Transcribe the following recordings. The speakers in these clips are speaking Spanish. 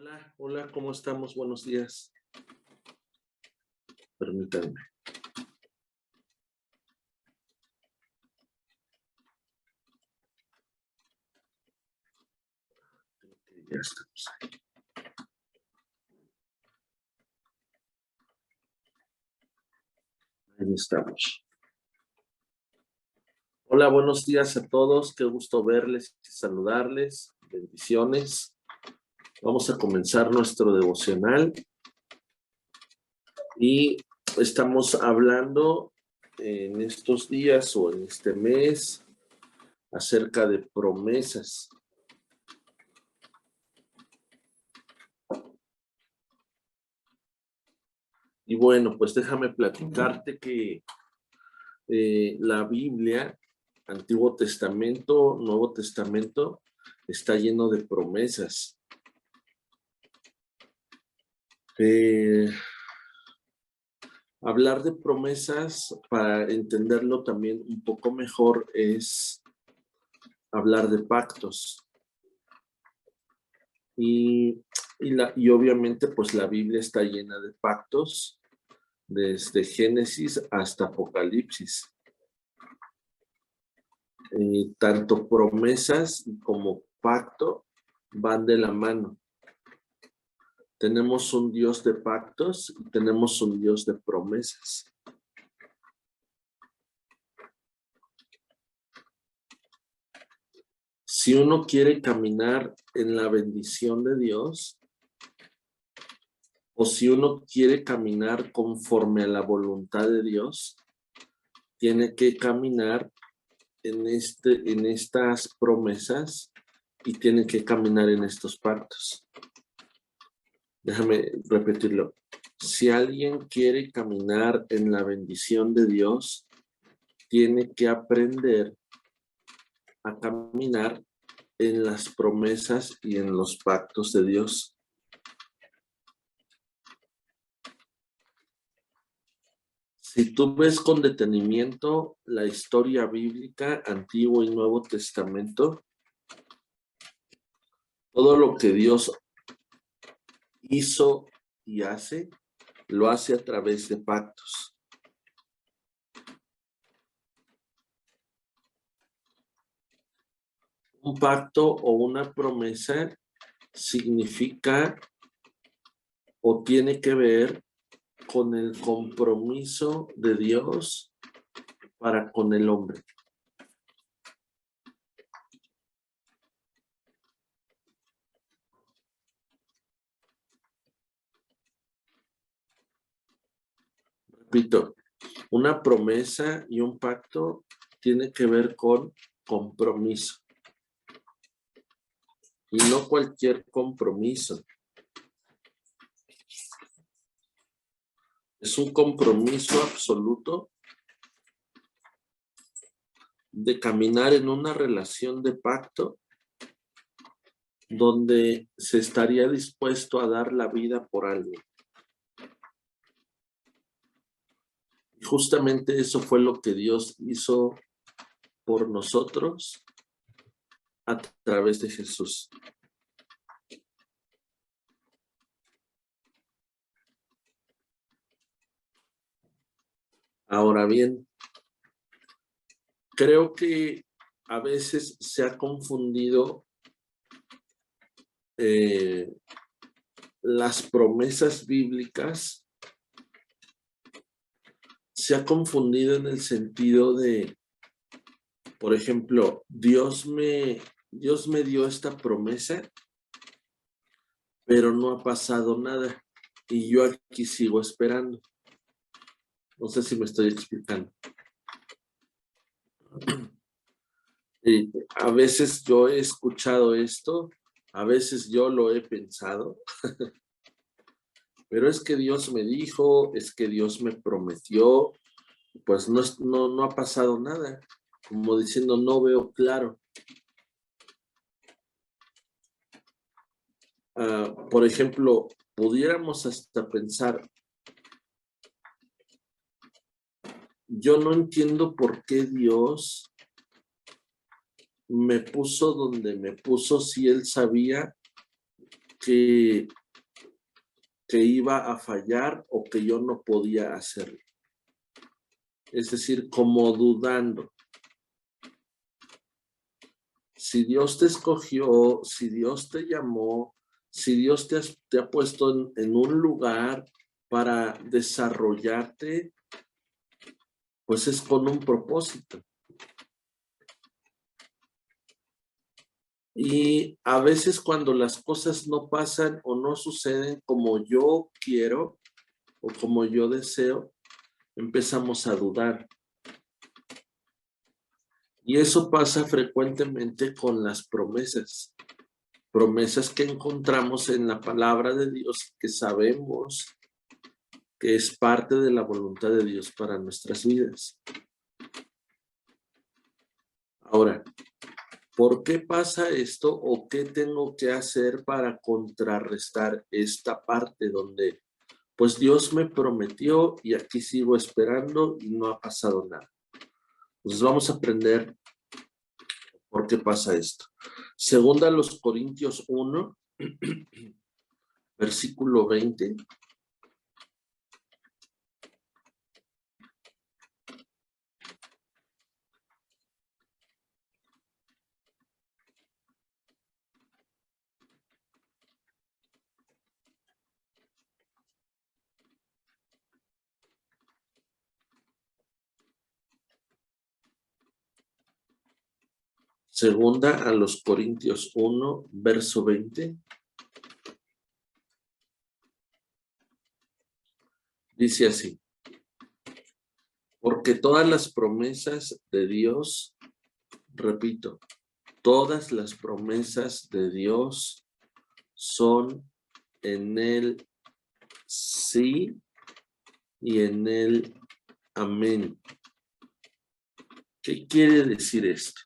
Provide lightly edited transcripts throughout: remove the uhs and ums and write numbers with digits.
Hola, hola, ¿cómo estamos? Buenos días. Permítanme. Ya estamos ahí. Ahí estamos. Hola, buenos días a todos. Qué gusto verles y saludarles. Bendiciones. Vamos a comenzar nuestro devocional y estamos hablando en estos días o en este mes acerca de promesas. Y bueno, pues déjame platicarte que la Biblia, Antiguo Testamento, Nuevo Testamento, está lleno de promesas. Hablar de promesas, para entenderlo también un poco mejor, es hablar de pactos. Y obviamente, pues la Biblia está llena de pactos, desde Génesis hasta Apocalipsis. Tanto promesas como pacto van de la mano. Tenemos un Dios de pactos y tenemos un Dios de promesas. Si uno quiere caminar en la bendición de Dios, o si uno quiere caminar conforme a la voluntad de Dios, tiene que caminar en estas promesas y tiene que caminar en estos pactos. Déjame repetirlo. Si alguien quiere caminar en la bendición de Dios, tiene que aprender a caminar en las promesas y en los pactos de Dios. Si tú ves con detenimiento la historia bíblica, Antiguo y Nuevo Testamento, todo lo que Dios hizo y hace, lo hace a través de pactos. Un pacto o una promesa significa o tiene que ver con el compromiso de Dios para con el hombre. Repito, una promesa y un pacto tiene que ver con compromiso. Y no cualquier compromiso. Es un compromiso absoluto de caminar en una relación de pacto donde se estaría dispuesto a dar la vida por alguien. Y justamente eso fue lo que Dios hizo por nosotros a través de Jesús. Ahora bien, creo que a veces se ha confundido las promesas bíblicas, se ha confundido en el sentido de, por ejemplo, Dios me dio esta promesa, pero no ha pasado nada y yo aquí sigo esperando. No sé si me estoy explicando. A veces yo he escuchado esto, a veces yo lo he pensado, pero es que Dios me dijo, es que Dios me prometió, pues no ha pasado nada, como diciendo, no veo claro. Por ejemplo, pudiéramos hasta pensar, yo no entiendo por qué Dios me puso donde me puso si Él sabía que iba a fallar o que yo no podía hacerlo. Es decir, como dudando. Si Dios te escogió, si Dios te llamó, si Dios te ha puesto en un lugar para desarrollarte, pues es con un propósito. Y a veces cuando las cosas no pasan o no suceden como yo quiero o como yo deseo, empezamos a dudar. Y eso pasa frecuentemente con las promesas. Promesas que encontramos en la palabra de Dios, que sabemos que es parte de la voluntad de Dios para nuestras vidas. Ahora, ¿por qué pasa esto o qué tengo que hacer para contrarrestar esta parte donde pues Dios me prometió y aquí sigo esperando y no ha pasado nada? Entonces vamos a aprender por qué pasa esto. Segunda a los Corintios 1, versículo 20. Segunda a los Corintios 1, verso 20. Dice así: porque todas las promesas de Dios, repito, todas las promesas de Dios son en el sí y en el amén. ¿Qué quiere decir esto?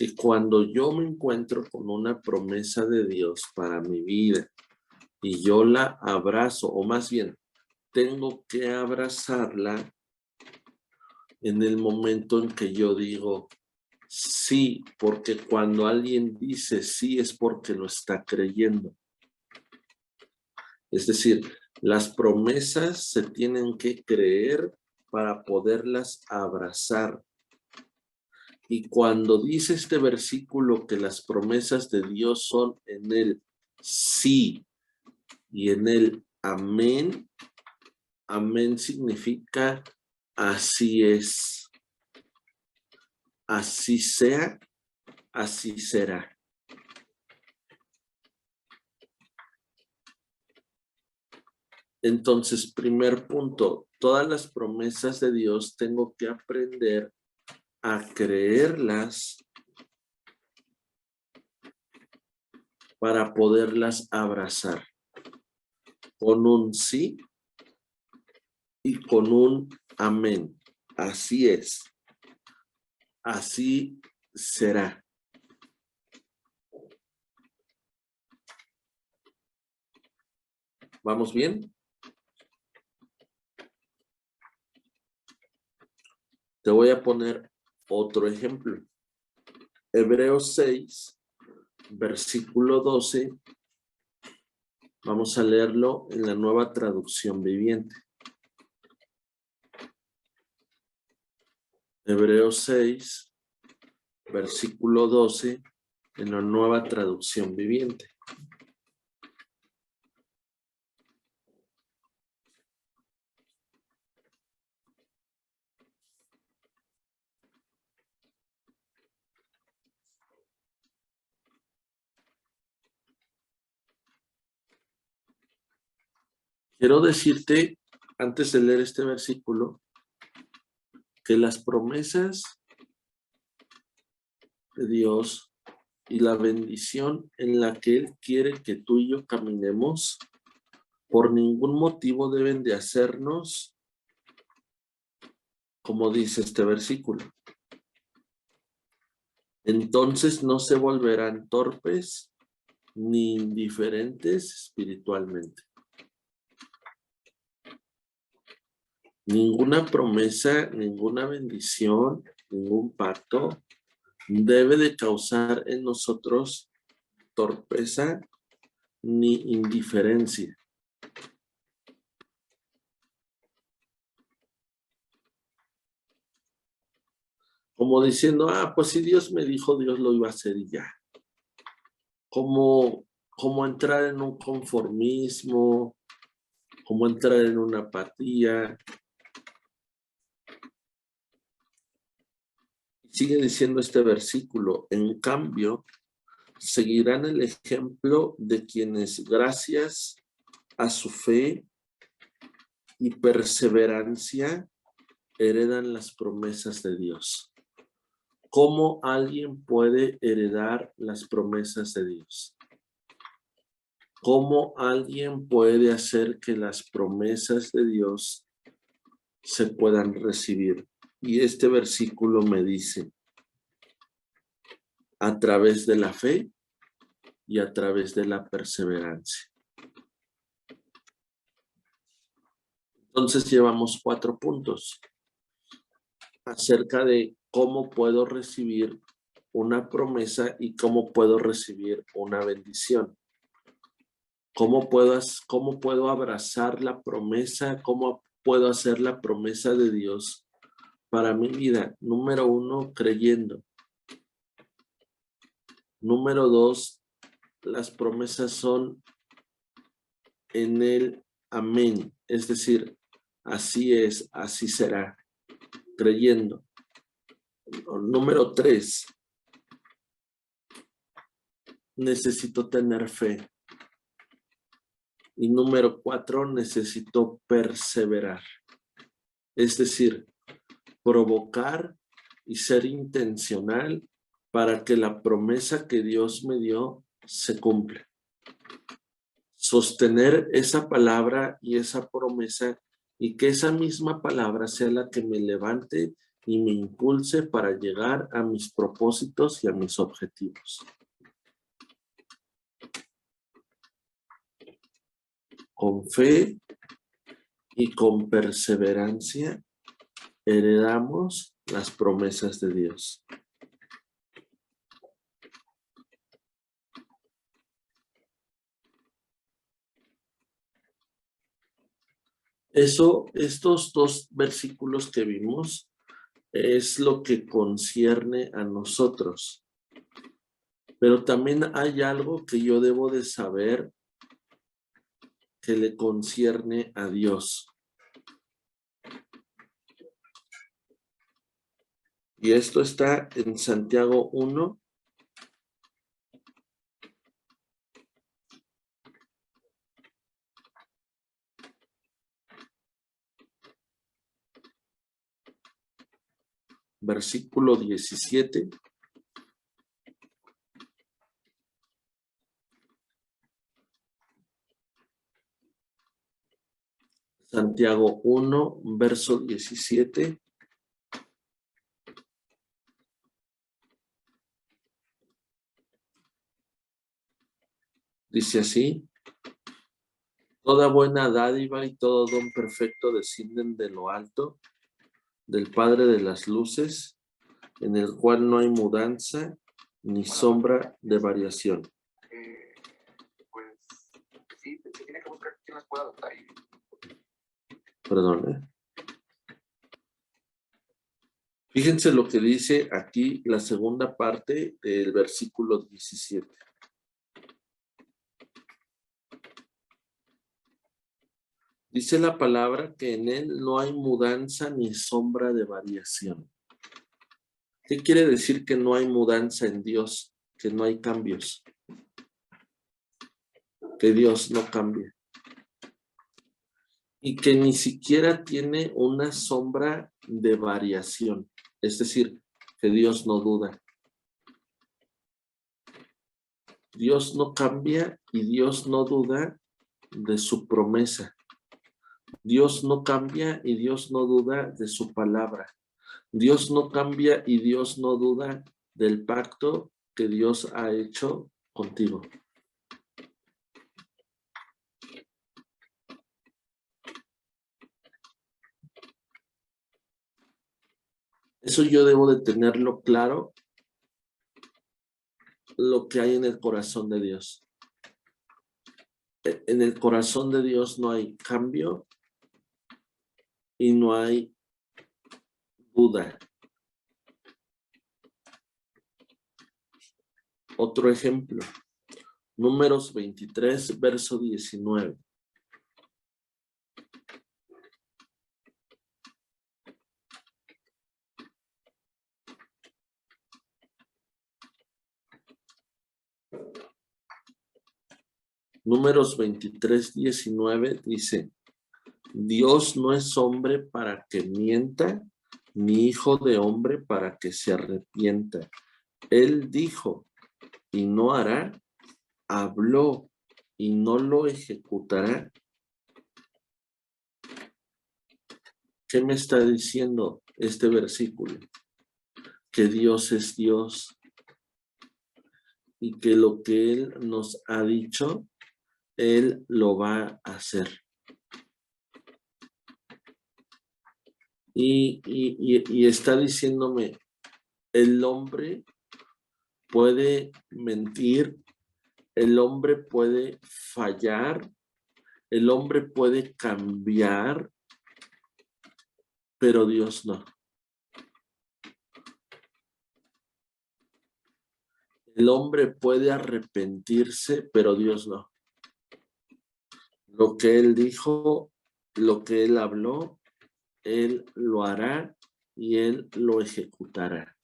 Que cuando yo me encuentro con una promesa de Dios para mi vida y yo la abrazo, o más bien, tengo que abrazarla en el momento en que yo digo sí, porque cuando alguien dice sí es porque lo está creyendo. Es decir, las promesas se tienen que creer para poderlas abrazar. Y cuando dice este versículo que las promesas de Dios son en el sí y en el amén, amén significa así es, así sea, así será. Entonces, primer punto, todas las promesas de Dios tengo que aprender a creerlas para poderlas abrazar con un sí y con un amén. Así es, así será. ¿Vamos bien? Te voy a poner otro ejemplo. Hebreos 6, versículo 12. Vamos a leerlo en la Nueva Traducción Viviente. Hebreos 6, versículo 12, en la Nueva Traducción Viviente. Quiero decirte, antes de leer este versículo, que las promesas de Dios y la bendición en la que Él quiere que tú y yo caminemos, por ningún motivo deben de hacernos, como dice este versículo. Entonces no se volverán torpes ni indiferentes espiritualmente. Ninguna promesa, ninguna bendición, ningún pacto debe de causar en nosotros torpeza ni indiferencia. Como diciendo, pues si Dios me dijo, Dios lo iba a hacer y ya. Como entrar en un conformismo, como entrar en una apatía. Sigue diciendo este versículo, en cambio, seguirán el ejemplo de quienes gracias a su fe y perseverancia heredan las promesas de Dios. ¿Cómo alguien puede heredar las promesas de Dios? ¿Cómo alguien puede hacer que las promesas de Dios se puedan recibir? Y este versículo me dice, a través de la fe y a través de la perseverancia. Entonces llevamos 4 puntos acerca de cómo puedo recibir una promesa y cómo puedo recibir una bendición. ¿Cómo puedo abrazar la promesa? ¿Cómo puedo hacer la promesa de Dios para mi vida? Número 1, creyendo. Número 2, las promesas son en el amén, es decir, así es, así será, creyendo. Número 3, necesito tener fe. Y número 4, necesito perseverar. Es decir, provocar y ser intencional para que la promesa que Dios me dio se cumpla. Sostener esa palabra y esa promesa y que esa misma palabra sea la que me levante y me impulse para llegar a mis propósitos y a mis objetivos. Con fe y con perseverancia heredamos las promesas de Dios. Estos 2 versículos que vimos es lo que concierne a nosotros. Pero también hay algo que yo debo de saber que le concierne a Dios. Y esto está en Santiago 1. Versículo 17. Santiago 1, verso 17. Dice así: toda buena dádiva y todo don perfecto descienden de lo alto, del Padre de las luces, en el cual no hay mudanza ni sombra de variación. Pues sí, se tiene que buscar quién las pueda adoptar. Perdón, Fíjense lo que dice aquí la segunda parte del versículo 17. Dice la palabra que en él no hay mudanza ni sombra de variación. ¿Qué quiere decir que no hay mudanza en Dios? Que no hay cambios. Que Dios no cambia. Y que ni siquiera tiene una sombra de variación. Es decir, que Dios no duda. Dios no cambia y Dios no duda de su promesa. Dios no cambia y Dios no duda de su palabra. Dios no cambia y Dios no duda del pacto que Dios ha hecho contigo. Eso yo debo de tenerlo claro, lo que hay en el corazón de Dios. En el corazón de Dios no hay cambio y no hay duda. Otro ejemplo, Números 23, verso 19. Números 23, 19 dice, Dios no es hombre para que mienta, ni hijo de hombre para que se arrepienta. Él dijo y no hará, habló y no lo ejecutará. ¿Qué me está diciendo este versículo? Que Dios es Dios y que lo que Él nos ha dicho, Él lo va a hacer. Y está diciéndome, el hombre puede mentir, el hombre puede fallar, el hombre puede cambiar, pero Dios no. El hombre puede arrepentirse, pero Dios no. Lo que Él dijo, lo que Él habló, Él lo hará y Él lo ejecutará.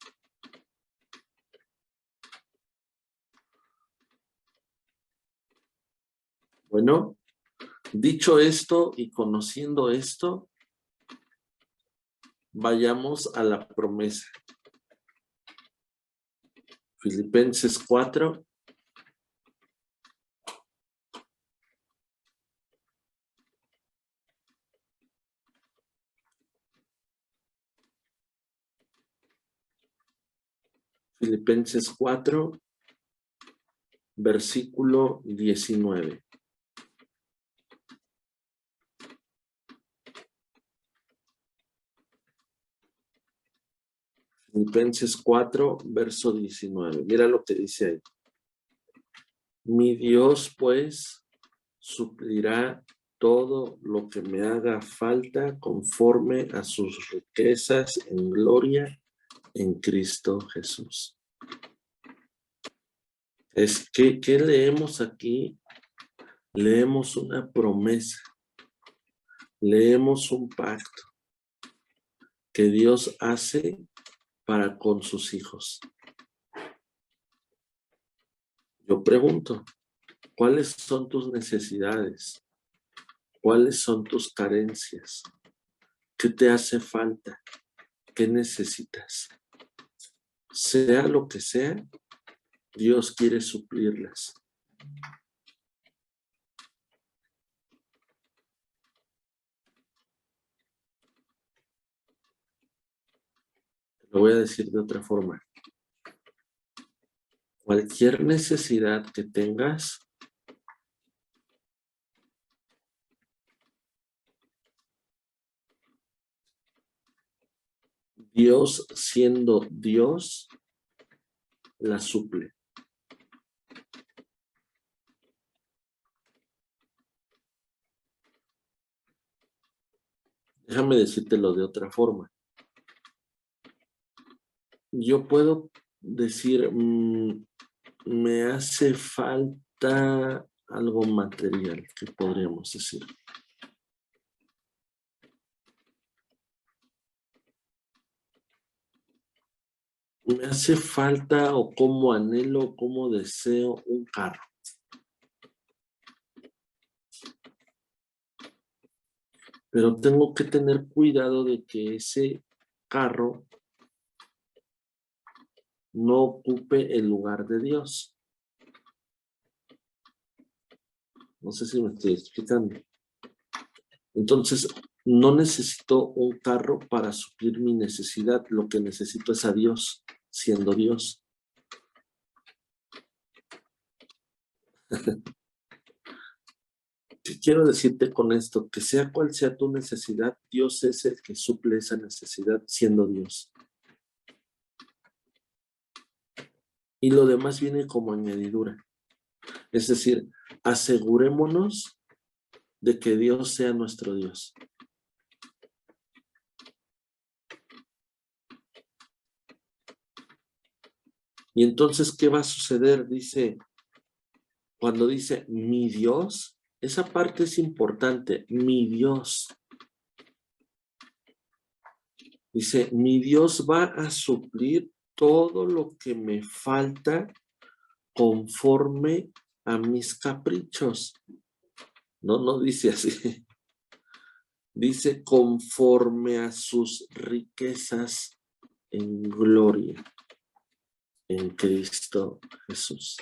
Bueno, dicho esto y conociendo esto, vayamos a la promesa. Filipenses 4. Filipenses 4, versículo 19. Filipenses 4, verso 19. Mira lo que dice ahí. Mi Dios, pues, suplirá todo lo que me haga falta conforme a sus riquezas en gloria en Cristo Jesús. ¿Qué leemos aquí? Leemos una promesa, leemos un pacto que Dios hace para con sus hijos. Yo pregunto, ¿cuáles son tus necesidades? ¿Cuáles son tus carencias? ¿Qué te hace falta? ¿Qué necesitas? Sea lo que sea, Dios quiere suplirlas. Lo voy a decir de otra forma. Cualquier necesidad que tengas, Dios siendo Dios, la suple. Déjame decírtelo de otra forma. Yo puedo decir, me hace falta algo material, que podríamos decir. Me hace falta o como anhelo, como deseo un carro. Pero tengo que tener cuidado de que ese carro no ocupe el lugar de Dios. No sé si me estoy explicando. Entonces, no necesito un carro para suplir mi necesidad. Lo que necesito es a Dios, siendo Dios. ¿Qué quiero decirte con esto? Que sea cual sea tu necesidad, Dios es el que suple esa necesidad, siendo Dios. Y lo demás viene como añadidura. Es decir, asegurémonos de que Dios sea nuestro Dios. Y entonces, ¿qué va a suceder? Dice, cuando dice mi Dios, esa parte es importante, mi Dios. Dice, mi Dios va a suplir todo lo que me falta conforme a mis caprichos. No dice así. Dice conforme a sus riquezas en gloria en Cristo Jesús.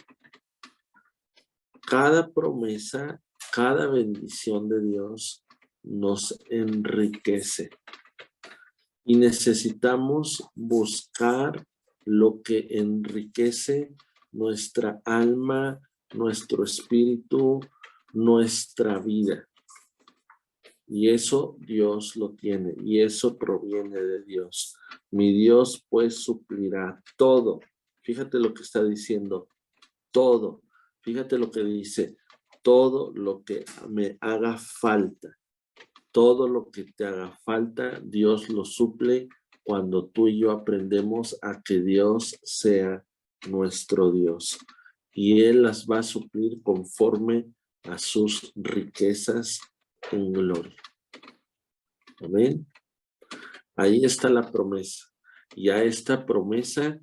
Cada promesa, cada bendición de Dios nos enriquece. Y necesitamos buscar lo que enriquece nuestra alma, nuestro espíritu, nuestra vida. Y eso Dios lo tiene, y eso proviene de Dios. Mi Dios pues suplirá todo. Fíjate lo que está diciendo, todo. Fíjate lo que dice, todo lo que me haga falta. Todo lo que te haga falta, Dios lo suple cuando tú y yo aprendemos a que Dios sea nuestro Dios. Y Él las va a suplir conforme a sus riquezas en gloria. Amén. Ahí está la promesa. Y a esta promesa,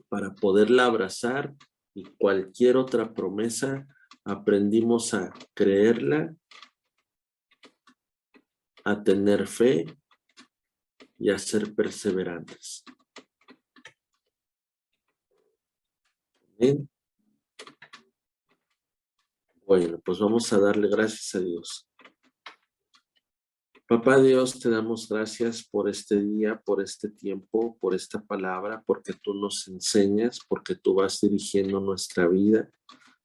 para poderla abrazar y cualquier otra promesa, aprendimos a creerla, a tener fe y a ser perseverantes. Amén. Bueno, pues vamos a darle gracias a Dios. Papá Dios, te damos gracias por este día, por este tiempo, por esta palabra, porque tú nos enseñas, porque tú vas dirigiendo nuestra vida.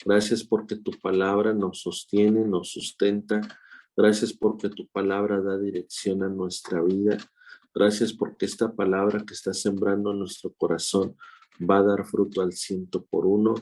Gracias porque tu palabra nos sostiene, nos sustenta. Gracias porque tu palabra da dirección a nuestra vida. Gracias porque esta palabra que está sembrando en nuestro corazón va a dar fruto al 100%.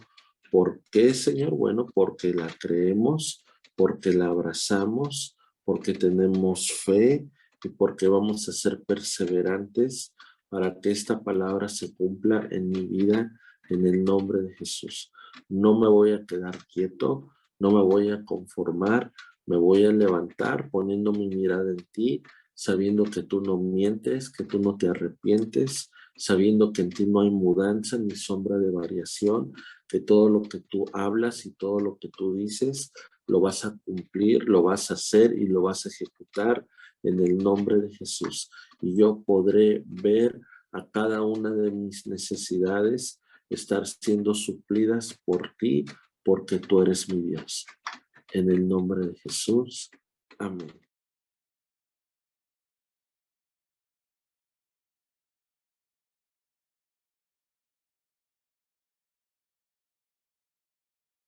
¿Por qué, Señor? Bueno, porque la creemos, porque la abrazamos, porque tenemos fe y porque vamos a ser perseverantes para que esta palabra se cumpla en mi vida en el nombre de Jesús. No me voy a quedar quieto, no me voy a conformar, me voy a levantar poniendo mi mirada en ti, sabiendo que tú no mientes, que tú no te arrepientes, sabiendo que en ti no hay mudanza ni sombra de variación, que todo lo que tú hablas y todo lo que tú dices lo vas a cumplir, lo vas a hacer y lo vas a ejecutar en el nombre de Jesús. Y yo podré ver a cada una de mis necesidades estar siendo suplidas por ti, porque tú eres mi Dios. En el nombre de Jesús. Amén.